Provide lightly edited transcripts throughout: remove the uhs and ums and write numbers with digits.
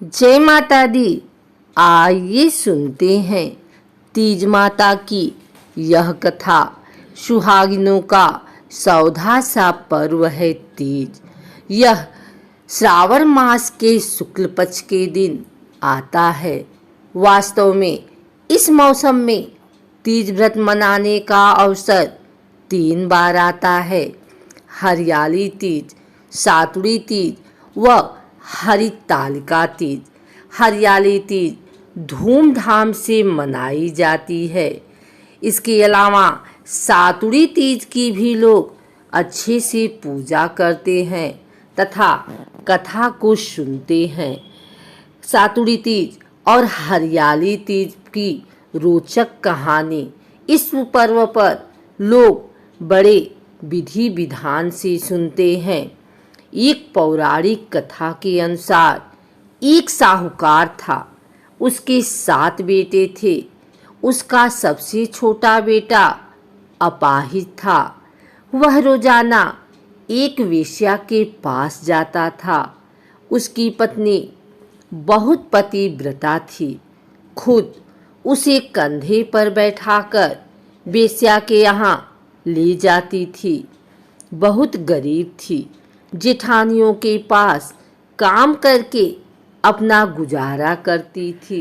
जय माता दी। आइए सुनते हैं तीज माता की यह कथा। सुहागिनों का सौधा सा पर्व है तीज। यह श्रावण मास के शुक्ल पक्ष के दिन आता है। वास्तव में इस मौसम में तीज व्रत मनाने का अवसर 3 बार आता है। हरियाली तीज, सातुड़ी तीज व हरितालिका तीज। हरियाली तीज धूमधाम से मनाई जाती है। इसके अलावा सातुड़ी तीज की भी लोग अच्छे से पूजा करते हैं तथा कथा को सुनते हैं। सातुड़ी तीज और हरियाली तीज की रोचक कहानी। इस पर्व पर लोग बड़े विधि विधान से सुनते हैं। एक पौराणिक कथा के अनुसार एक साहूकार था। उसके 7 बेटे थे। उसका सबसे छोटा बेटा अपाहिज था। वह रोजाना एक वेश्या के पास जाता था। उसकी पत्नी बहुत पतिव्रता थी। खुद उसे कंधे पर बैठाकर वेश्या के यहाँ ले जाती थी। बहुत गरीब थी। जेठानियों के पास काम करके अपना गुजारा करती थी।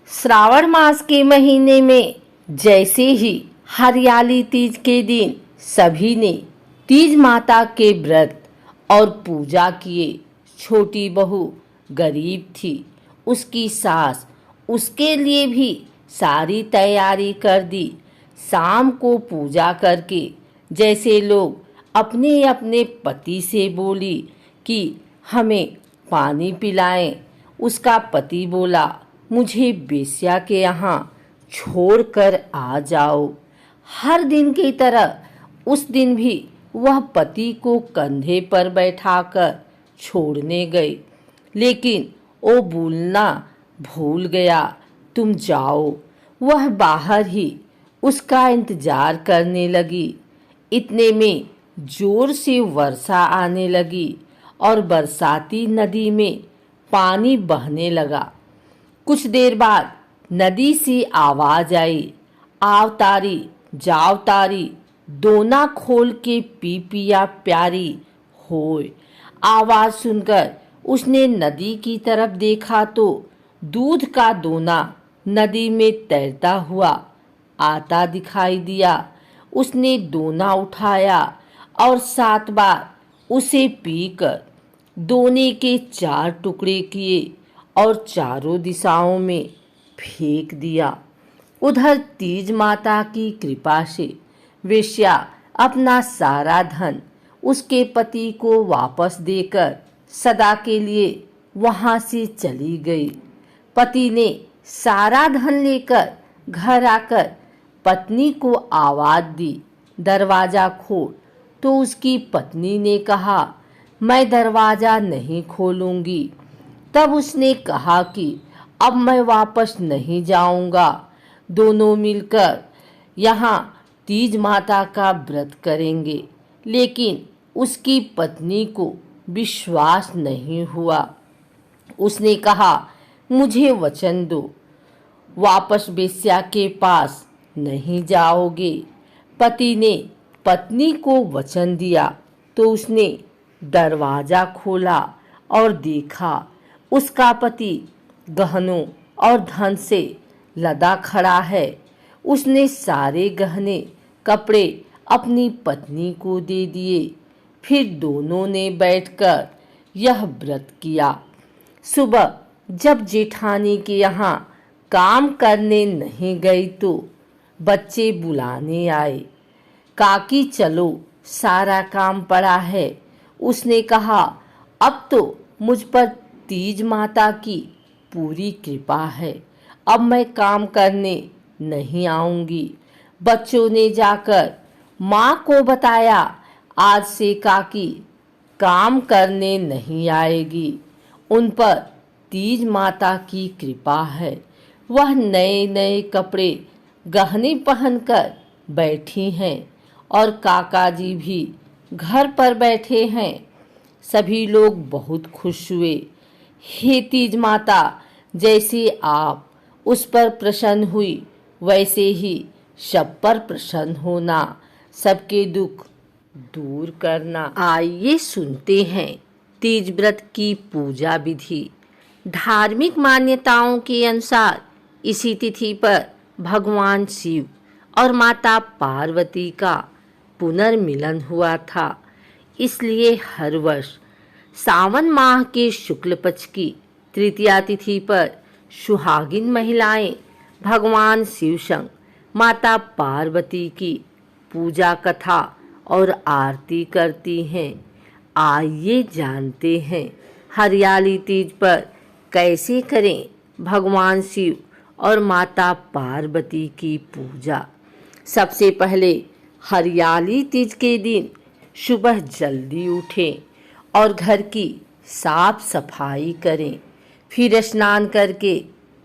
श्रावण मास के महीने में जैसे ही हरियाली तीज के दिन सभी ने तीज माता के व्रत और पूजा किए। छोटी बहू गरीब थी। उसकी सास उसके लिए भी सारी तैयारी कर दी। शाम को पूजा करके जैसे लोग अपने अपने पति से बोली कि हमें पानी पिलाएं, उसका पति बोला मुझे वेश्या के यहाँ छोड़कर आ जाओ। हर दिन की तरह उस दिन भी वह पति को कंधे पर बैठाकर छोड़ने गई, लेकिन वो बोलना भूल गया। तुम जाओ। वह बाहर ही उसका इंतजार करने लगी। इतने में जोर से वर्षा आने लगी और बरसाती नदी में पानी बहने लगा। कुछ देर बाद नदी से आवाज आई, आव तारी जाव तारी, दोना खोल के पी पिया प्यारी होय। आवाज सुनकर उसने नदी की तरफ देखा तो दूध का दोना नदी में तैरता हुआ आता दिखाई दिया। उसने दोना उठाया और 7 बार उसे पीकर दोने के 4 टुकड़े किए और चारों दिशाओं में फेंक दिया। उधर तीज माता की कृपा से वेश्या अपना सारा धन उसके पति को वापस देकर सदा के लिए वहां से चली गई। पति ने सारा धन लेकर घर आकर पत्नी को आवाज दी, दरवाजा खोल। तो उसकी पत्नी ने कहा, मैं दरवाजा नहीं खोलूंगी। तब उसने कहा कि अब मैं वापस नहीं जाऊंगा। दोनों मिलकर यहाँ तीज माता का व्रत करेंगे। लेकिन उसकी पत्नी को विश्वास नहीं हुआ। उसने कहा, मुझे वचन दो, वापस वेश्या के पास नहीं जाओगे। पति ने पत्नी को वचन दिया तो उसने दरवाजा खोला और देखा उसका पति गहनों और धन से लदा खड़ा है। उसने सारे गहने कपड़े अपनी पत्नी को दे दिए। फिर दोनों ने बैठकर यह व्रत किया। सुबह जब जेठानी के यहाँ काम करने नहीं गई तो बच्चे बुलाने आए। काकी चलो, सारा काम पड़ा है। उसने कहा, अब तो मुझ पर तीज माता की पूरी कृपा है। अब मैं काम करने नहीं आऊंगी। बच्चों ने जाकर माँ को बताया, आज से काकी काम करने नहीं आएगी। उन पर तीज माता की कृपा है। वह नए नए कपड़े गहने पहनकर बैठी हैं और काका जी भी घर पर बैठे हैं। सभी लोग बहुत खुश हुए। हे तीज माता, जैसे आप उस पर प्रसन्न हुई वैसे ही सब पर प्रसन्न होना, सबके दुख दूर करना। आइए सुनते हैं तीज व्रत की पूजा विधि। धार्मिक मान्यताओं के अनुसार इसी तिथि पर भगवान शिव और माता पार्वती का पुनर्मिलन हुआ था। इसलिए हर वर्ष सावन माह के शुक्ल पक्ष की तृतीया तिथि पर सुहागिन महिलाएं भगवान शिव संग माता पार्वती की पूजा कथा और आरती करती हैं। आइए जानते हैं हरियाली तीज पर कैसे करें भगवान शिव और माता पार्वती की पूजा। सबसे पहले हरियाली तीज के दिन सुबह जल्दी उठें और घर की साफ सफाई करें। फिर स्नान करके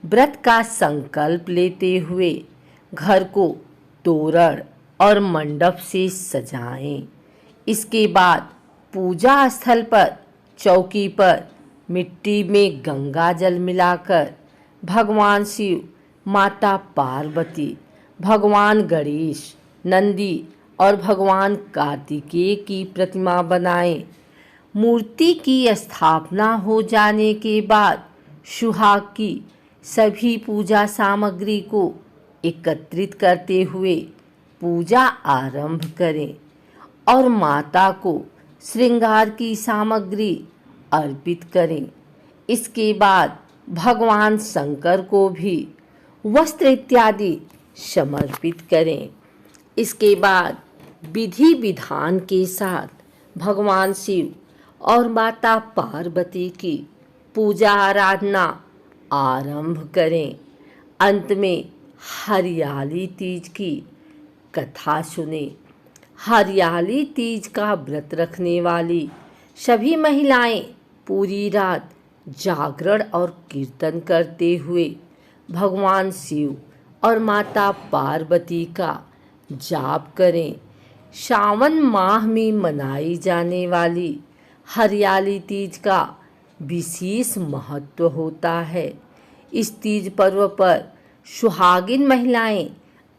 व्रत का संकल्प लेते हुए घर को तोरण और मंडप से सजाएं। इसके बाद पूजा स्थल पर चौकी पर मिट्टी में गंगा जल मिलाकर भगवान शिव, माता पार्वती, भगवान गणेश, नंदी और भगवान कार्तिकेय की प्रतिमा बनाएं। मूर्ति की स्थापना हो जाने के बाद सुहाग की सभी पूजा सामग्री को एकत्रित करते हुए पूजा आरंभ करें और माता को श्रृंगार की सामग्री अर्पित करें। इसके बाद भगवान शंकर को भी वस्त्र इत्यादि समर्पित करें। इसके बाद विधि विधान के साथ भगवान शिव और माता पार्वती की पूजा आराधना आरंभ करें। अंत में हरियाली तीज की कथा सुने। हरियाली तीज का व्रत रखने वाली सभी महिलाएं पूरी रात जागरण और कीर्तन करते हुए भगवान शिव और माता पार्वती का जाप करें। सावन माह में मनाई जाने वाली हरियाली तीज का विशेष महत्व होता है। इस तीज पर्व पर सुहागिन महिलाएं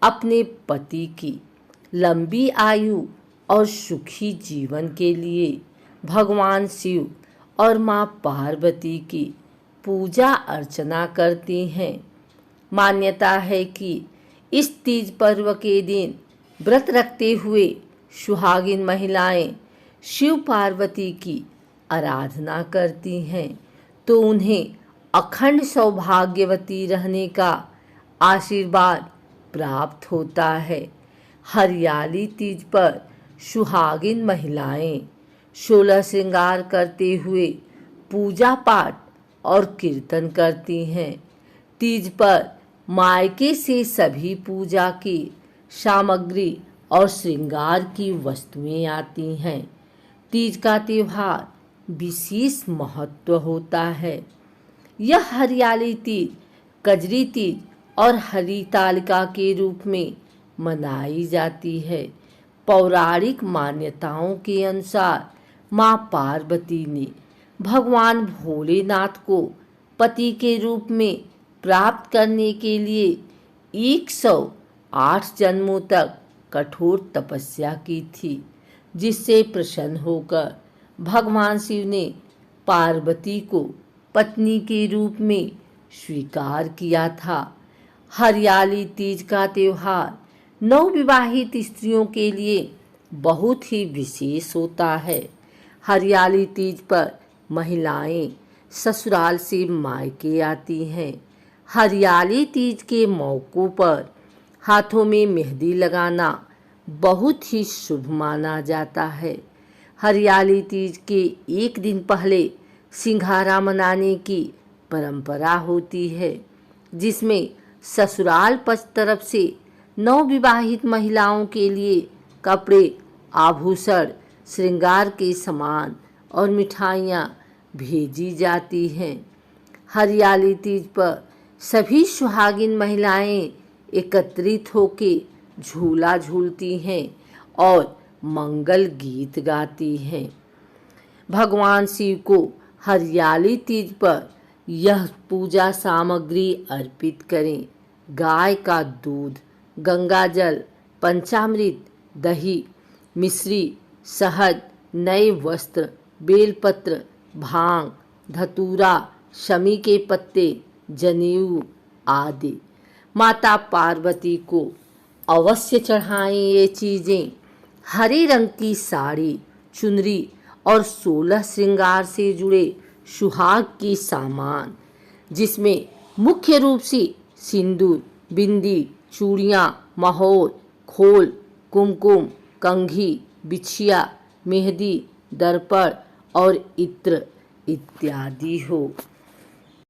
अपने पति की लंबी आयु और सुखी जीवन के लिए भगवान शिव और माँ पार्वती की पूजा अर्चना करती हैं। मान्यता है कि इस तीज पर्व के दिन व्रत रखते हुए सुहागिन महिलाएं शिव पार्वती की आराधना करती हैं तो उन्हें अखंड सौभाग्यवती रहने का आशीर्वाद प्राप्त होता है। हरियाली तीज पर सुहागिन महिलाएं 16 श्रृंगार करते हुए पूजा पाठ और कीर्तन करती हैं। तीज पर मायके से सभी पूजा की सामग्री और श्रृंगार की वस्तुएं आती हैं। तीज का त्योहार विशेष महत्व होता है। यह हरियाली तीज, कजरी तीज और हरितालिका के रूप में मनाई जाती है। पौराणिक मान्यताओं के अनुसार माँ पार्वती ने भगवान भोलेनाथ को पति के रूप में प्राप्त करने के लिए 108 जन्मों तक कठोर तपस्या की थी, जिससे प्रसन्न होकर भगवान शिव ने पार्वती को पत्नी के रूप में स्वीकार किया था। हरियाली तीज का त्योहार नवविवाहित स्त्रियों के लिए बहुत ही विशेष होता है। हरियाली तीज पर महिलाएं ससुराल से मायके आती हैं। हरियाली तीज के मौकों पर हाथों में मेहंदी लगाना बहुत ही शुभ माना जाता है। हरियाली तीज के एक दिन पहले सिंघारा मनाने की परंपरा होती है, जिसमें ससुराल पक्ष तरफ से नवविवाहित महिलाओं के लिए कपड़े, आभूषण, श्रृंगार के सामान और मिठाइयाँ भेजी जाती हैं। हरियाली तीज पर सभी सुहागिन महिलाएं एकत्रित होकर झूला झूलती हैं और मंगल गीत गाती हैं। भगवान शिव को हरियाली तीज पर यह पूजा सामग्री अर्पित करें। गाय का दूध, गंगाजल, पंचामृत, दही, मिश्री, शहद, नए वस्त्र, बेलपत्र, भांग, धतूरा, शमी के पत्ते, जनेऊ आदि माता पार्वती को अवश्य चढ़ाएं। ये चीज़ें हरे रंग की साड़ी, चुनरी और 16 श्रृंगार से जुड़े सुहाग की सामान, जिसमें मुख्य रूप से सिंदूर, बिंदी, चूड़ियाँ, महोर, खोल, कुमकुम, कंघी, बिछिया, मेहंदी, दर्पण और इत्र इत्यादि हो।